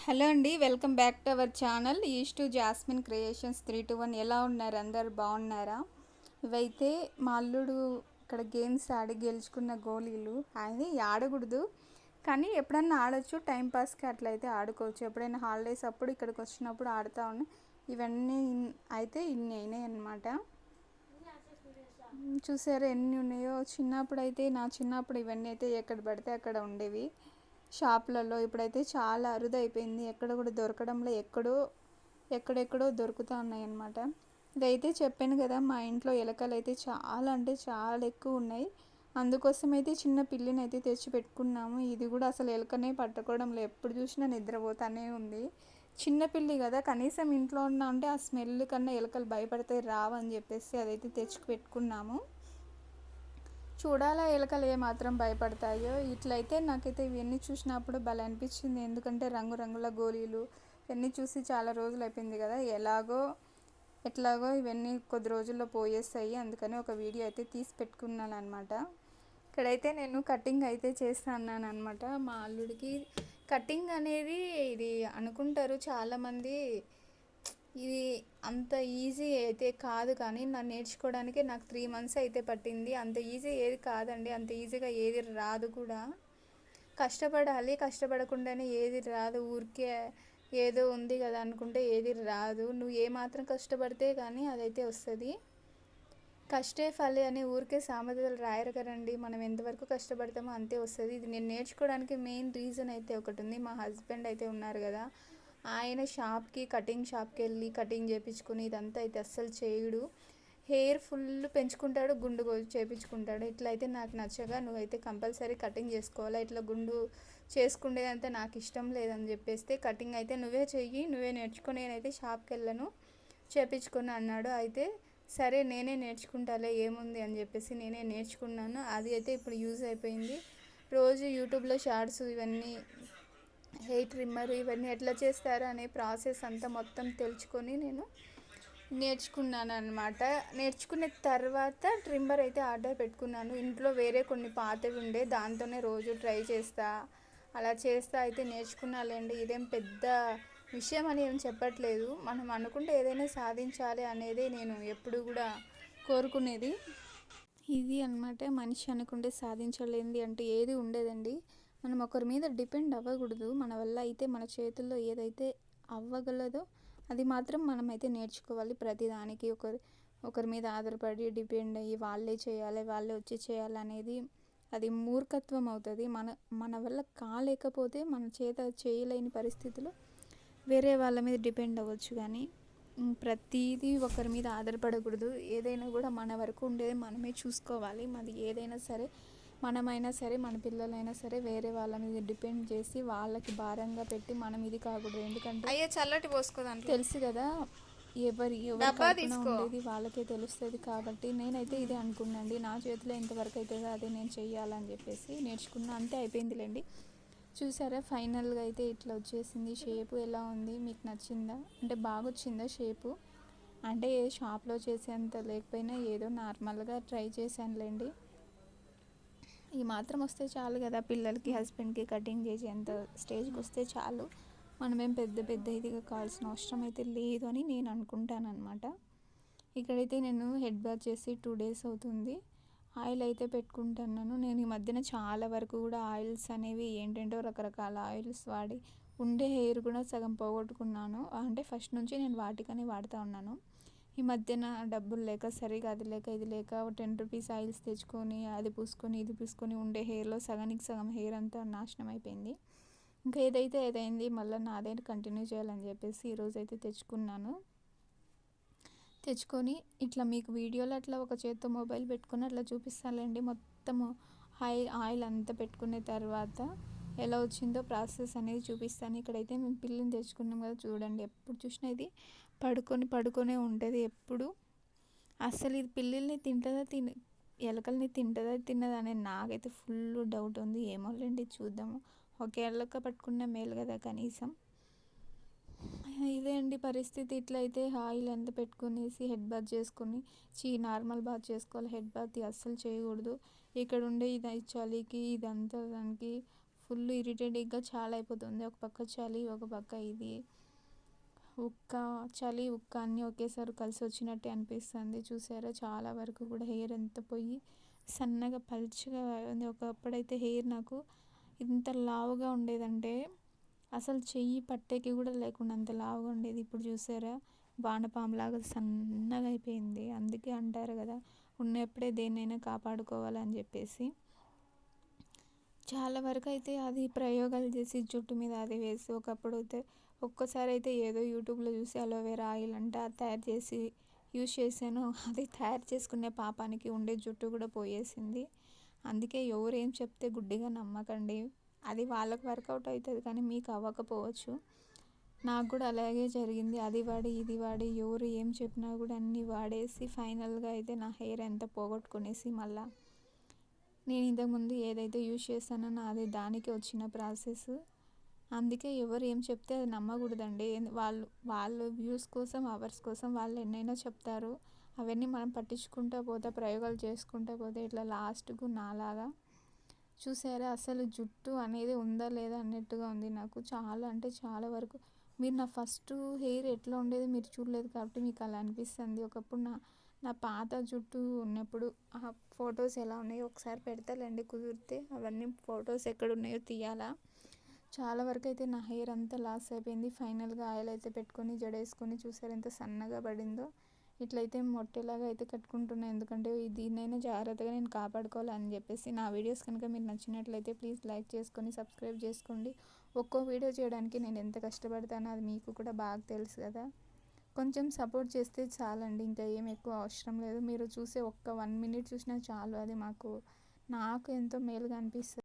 Hello అండి, welcome back to our channel east to jasmine creations 321. ఎలా ఉన్నారు? అందరు బాగున్నారా? ఇవైతే మా అల్లుడు ఇక్కడ గేమ్స్ ఆడి గెలుచుకున్న గోళీలు. అది ఆడకూడదు కానీ ఎప్పుడన్నా ఆడొచ్చు, టైంపాస్కి అట్లయితే ఆడుకోవచ్చు. ఎప్పుడైనా హాలిడేస్ అప్పుడు ఇక్కడికి వచ్చినప్పుడు ఆడుతూ ఉన్నాయి. ఇవన్నీ అయితే ఇన్ని అయినాయి అన్నమాట. చూసారా ఎన్ని ఉన్నాయో. చిన్నప్పుడు అయితే నా చిన్నప్పుడు ఇవన్నీ అయితే ఎక్కడ పడితే అక్కడ ఉండేవి షాపులలో. ఇప్పుడైతే చాలా అరుదైపోయింది, ఎక్కడ కూడా దొరకడంలో ఎక్కడెక్కడో దొరుకుతూ ఉన్నాయన్నమాట. ఇదైతే చెప్పాను కదా, మా ఇంట్లో ఎలకలు అయితే చాలా అంటే చాలా ఎక్కువ ఉన్నాయి. అందుకోసం అయితే చిన్న పిల్లిని అయితే తెచ్చి పెట్టుకున్నాము. ఇది కూడా అసలు ఎలకనే పట్టుకోవడంలో ఎప్పుడు చూసినా నిద్రపోతానే ఉంది. చిన్న పిల్లి కదా, కనీసం ఇంట్లో ఉన్నా అంటే ఆ స్మెల్ కన్నా ఎలకలు భయపడితే రావని చెప్పేసి అదైతే తెచ్చి పెట్టుకున్నాము. చూడాలా ఎలకలు ఏమాత్రం భయపడతాయో. ఇట్లయితే నాకైతే ఇవన్నీ చూసినప్పుడు భలే అనిపించింది. ఎందుకంటే రంగురంగుల గోళీలు ఇవన్నీ చూసి చాలా రోజులు అయిపోయింది కదా. ఎట్లాగో ఇవన్నీ కొద్ది రోజుల్లో పోయేస్తాయి. అందుకని ఒక వీడియో అయితే తీసి పెట్టుకున్నాను అనమాట. ఇక్కడైతే నేను కటింగ్ అయితే చేస్తాను అనమాట మా అల్లుడికి. కటింగ్ అనేది ఇది అనుకుంటారు చాలామంది, ఇది అంత ఈజీ అయితే కాదు. కానీ నన్ను నేర్చుకోవడానికి నాకు 3 months అయితే పట్టింది. అంత ఈజీ ఏది కాదండి, అంత ఈజీగా ఏది రాదు కూడా. కష్టపడాలి, కష్టపడకుండానే ఏది రాదు. ఊరికే ఏదో ఉంది కదా అనుకుంటే ఏది రాదు. నువ్వు ఏమాత్రం కష్టపడితే కానీ అదైతే వస్తుంది. కష్టే ఫలి అని ఊరికే సామెతలు రాయరు కదండి. మనం ఎంతవరకు కష్టపడతామో అంతే వస్తుంది. ఇది నేను నేర్చుకోవడానికి మెయిన్ రీజన్ అయితే ఒకటి ఉంది. మా హస్బెండ్ అయితే ఉన్నారు కదా, ఆయన కటింగ్ షాప్కి వెళ్ళి కటింగ్ చేయించుకుని ఇదంతా అయితే అస్సలు చేయడు. హెయిర్ ఫుల్ పెంచుకుంటాడు, గుండు చేయించుకుంటాడు. ఇట్లయితే నాకు నచ్చగా, నువ్వైతే కంపల్సరీ కటింగ్ చేసుకోవాలా, ఇట్లా గుండు చేసుకునేదంతా నాకు ఇష్టం లేదని చెప్పేస్తే కటింగ్ అయితే నువ్వే చెయ్యి, నువ్వే నేర్చుకో, నేనైతే షాప్కి వెళ్ళను, చేయించుకొని అన్నాడు. అయితే సరే నేనే నేర్చుకుంటాలే ఏముంది అని చెప్పేసి నేనే నేర్చుకున్నాను. అది అయితే ఇప్పుడు యూజ్ అయిపోయింది. రోజు యూట్యూబ్లో షార్ట్స్ ఇవన్నీ హెయిర్ ట్రిమ్మర్ ఇవన్నీ ఎట్లా చేస్తారు అనే ప్రాసెస్ అంతా మొత్తం తెలుసుకొని నేను నేర్చుకున్నాను అనమాట. నేర్చుకున్న తర్వాత ట్రిమ్మర్ అయితే ఆర్డర్ పెట్టుకున్నాను. ఇంట్లో వేరే కొన్ని పాతవి ఉండే, దాంతోనే రోజు ట్రై చేస్తా, అలా చేస్తా అయితే నేర్చుకున్నాలేండి. ఇదేం పెద్ద విషయం అని ఏం చెప్పట్లేదు. మనం అనుకుంటే ఏదైనా సాధించాలి అనేది నేను ఎప్పుడు కూడా కోరుకునేది ఇది అనమాట. మనిషి అనుకుంటే సాధించలేనిది అంటూ ఏది ఉండేదండి. మనం ఒకరి మీద డిపెండ్ అవ్వకూడదు. మన వల్ల అయితే మన చేతుల్లో ఏదైతే అవ్వగలదో అది మాత్రం మనమైతే నేర్చుకోవాలి. ప్రతిదానికి ఒకరి మీద ఆధారపడి డిపెండ్ అయ్యి వాళ్ళే చేయాలి, వాళ్ళే వచ్చి చేయాలనేది అది మూర్ఖత్వం అవుతుంది. మన వల్ల కాలేకపోతే మన చేత చేయలేని పరిస్థితుల్లో వేరే వాళ్ళ మీద డిపెండ్ అవ్వచ్చు, కానీ ప్రతిదీ ఒకరి మీద ఆధారపడకూడదు. ఏదైనా కూడా మన వరకు ఉండేది మనమే చూసుకోవాలి. మాది ఏదైనా సరే, మనమైనా సరే, మన పిల్లలైనా సరే వేరే వాళ్ళ మీద డిపెండ్ చేసి వాళ్ళకి భారంగా పెట్టి మనం ఇది కాకూడదు. ఎందుకంటే అయ్యే చల్లటి పోసుకోదాం తెలుసు కదా, ఎవరి ఉండేది వాళ్ళకే తెలుస్తుంది. కాబట్టి నేనైతే ఇదే అనుకున్నాండి, నా చేతిలో ఎంతవరకు అవుతుందో అదే నేను చెయ్యాలని చెప్పేసి నేర్చుకున్నా. అంతే, అయిపోయిందిలేండి. చూసారా ఫైనల్గా అయితే ఇట్లా వచ్చేసింది. షేపు ఎలా ఉంది, మీకు నచ్చిందా? అంటే బాగా వచ్చిందా షేపు? అంటే షాప్లో చేసేంత లేకపోయినా ఏదో నార్మల్గా ట్రై చేశానులేండి. ఈ మాత్రం వస్తే చాలు కదా, పిల్లలకి హస్బెండ్కి కటింగ్ చేసేంత స్టేజ్కి వస్తే చాలు. మనమేం పెద్ద ఇదిగా కావాల్సిన అవసరం అయితే లేదు అని నేను అనుకుంటాను అనమాట. ఇక్కడైతే నేను హెడ్ బాత్ చేసి 2 days అవుతుంది. ఆయిల్ అయితే పెట్టుకుంటున్నాను. నేను ఈ మధ్యన చాలా వరకు కూడా ఆయిల్స్ అనేవి ఏంటంటో రకరకాల ఆయిల్స్ వాడి ఉండే హెయిర్ కూడా సగం పోగొట్టుకున్నాను. అంటే ఫస్ట్ నుంచి నేను వాటికని వాడుతూ ఉన్నాను. ఈ మధ్యన డబ్బులు లేక, సరిగా అది లేక ఇది లేక 10 rupees ఆయిల్స్ తెచ్చుకొని అది పూసుకొని ఇది పూసుకొని ఉండే హెయిర్లో సగానికి సగం హెయిర్ అంతా నాశనం అయిపోయింది. ఇంకా ఏదైంది, మళ్ళీ నాదైనా కంటిన్యూ చేయాలని చెప్పేసి ఈరోజైతే తెచ్చుకొని ఇట్లా మీకు వీడియోలో అట్లా ఒక చేత్తో మొబైల్ పెట్టుకొని అట్లా చూపిస్తానులేండి. మొత్తము ఆయిల్ అంతా పెట్టుకున్న తర్వాత ఎలా వచ్చిందో ప్రాసెస్ అనేది చూపిస్తాను. ఇక్కడైతే మేము పిల్లిని తెచ్చుకున్నాం కదా, చూడండి ఎప్పుడు చూసినా ఇది పడుకొనే ఉంటుంది ఎప్పుడు. అసలు ఇది పిల్లిల్ని ఎలకల్ని తిన్నదా అనేది నాకైతే ఫుల్ డౌట్ ఉంది. ఏమోలేండి, చూద్దాము. ఒకే ఎలక పట్టుకున్న మేలు కదా కనీసం. ఇదే అండి పరిస్థితి. ఇట్లయితే ఆయిల్ అంతా పెట్టుకునేసి హెడ్ బాత్ చేసుకొని నార్మల్ బాత్ చేసుకోవాలి. హెడ్ బాత్ అస్సలు చేయకూడదు. ఇక్కడ ఉండే ఇది చలికి ఇదంతా దానికి ఫుల్ ఇరిటేటింగ్గా చాలా అయిపోతుంది. ఒక పక్క చలి, ఒక పక్క ఇది ఉక్క, చలి ఉక్క అన్నీ ఒకేసారి కలిసి వచ్చినట్టే అనిపిస్తుంది. చూసారా చాలా వరకు కూడా హెయిర్ ఎంత పోయి సన్నగా పల్చగా ఉంది. ఒకప్పుడైతే హెయిర్ నాకు ఇంత లావుగా ఉండేదంటే అసలు చెయ్యి పట్టేకి కూడా లేకుండా అంత లావుగా ఉండేది. ఇప్పుడు చూసారా వానపాములాగా సన్నగా అయిపోయింది. అందుకే అంటారు కదా ఉన్నప్పుడే దేన్నైనా కాపాడుకోవాలని చెప్పేసి. చాలా వరకు అయితే అది ప్రయోగాలు చేసి జుట్టు మీద అది వేసి ఒకప్పుడు అయితే ఒక్కసారి అయితే ఏదో యూట్యూబ్లో చూసి అలోవెరా ఆయిల్ అంటే అది తయారు చేసి యూజ్ చేశాను. అది తయారు చేసుకునే పాపానికి ఉండే జుట్టు కూడా పోయేసింది. అందుకే ఎవరేం చెప్తే గుడ్డిగా నమ్మకండి. అది వాళ్ళకి వర్కౌట్ అవుతుంది కానీ మీకు అవ్వకపోవచ్చు. నాకు కూడా అలాగే జరిగింది. అది వాడి ఇది వాడి ఎవరు ఏం చెప్పినా కూడా అన్నీ వాడేసి ఫైనల్గా అయితే నా హెయిర్ ఎంత పోగొట్టుకునేసి మళ్ళీ నేను ఇంతకుముందు ఏదైతే యూజ్ చేస్తానో అది దానికి వచ్చిన ప్రాసెస్. అందుకే ఎవరు ఏం చెప్తే అది నమ్మకూడదండి. వాళ్ళు వ్యూస్ కోసం అవర్స్ కోసం వాళ్ళు ఎన్నైనా చెప్తారు. అవన్నీ మనం పట్టించుకుంటూ పోతే ప్రయోగాలు చేసుకుంటూ పోతే ఇట్లా లాస్ట్కు నాలాగా చూసారా అసలు జుట్టు అనేది ఉందా లేదా అన్నట్టుగా ఉంది. నాకు చాలా అంటే చాలా వరకు మీరు నా ఫస్ట్ హెయిర్ ఎట్లా ఉండేది మీరు చూడలేదు కాబట్టి మీకు అలా అనిపిస్తుంది. ఒకప్పుడు నా పాత జుట్టు ఉన్నప్పుడు ఆ ఫొటోస్ ఎలా ఉన్నాయో ఒకసారి పెడతాలేండి కుదిరితే. అవన్నీ ఫొటోస్ ఎక్కడ ఉన్నాయో తీయాలా. చాలా వరకు అయితే నా హెయిర్ అంతా లాస్ అయిపోయింది. ఫైనల్గా ఆయిల్ అయితే పెట్టుకొని జడేసుకొని చూసారు ఎంత సన్నగా పడిందో. ఇట్లయితే మొట్టేలాగా అయితే కట్టుకుంటున్నాను. ఎందుకంటే దీన్నైనా జాగ్రత్తగా నేను కాపాడుకోవాలని చెప్పేసి. నా వీడియోస్ కనుక మీరు నచ్చినట్లయితే ప్లీజ్ లైక్ చేసుకొని సబ్స్క్రైబ్ చేసుకోండి. ఒక్కో వీడియో చేయడానికి నేను ఎంత కష్టపడతానో అది మీకు కూడా బాగా తెలుసు కదా. కొంచెం సపోర్ట్ చేస్తే చాలండి, ఇంకా ఏం ఎక్కువ అవసరం లేదు. మీరు చూసే ఒక్క 1 minute చూసినా చాలు. అది నాకు ఎంతో మేలుగా అనిపిస్తుంది.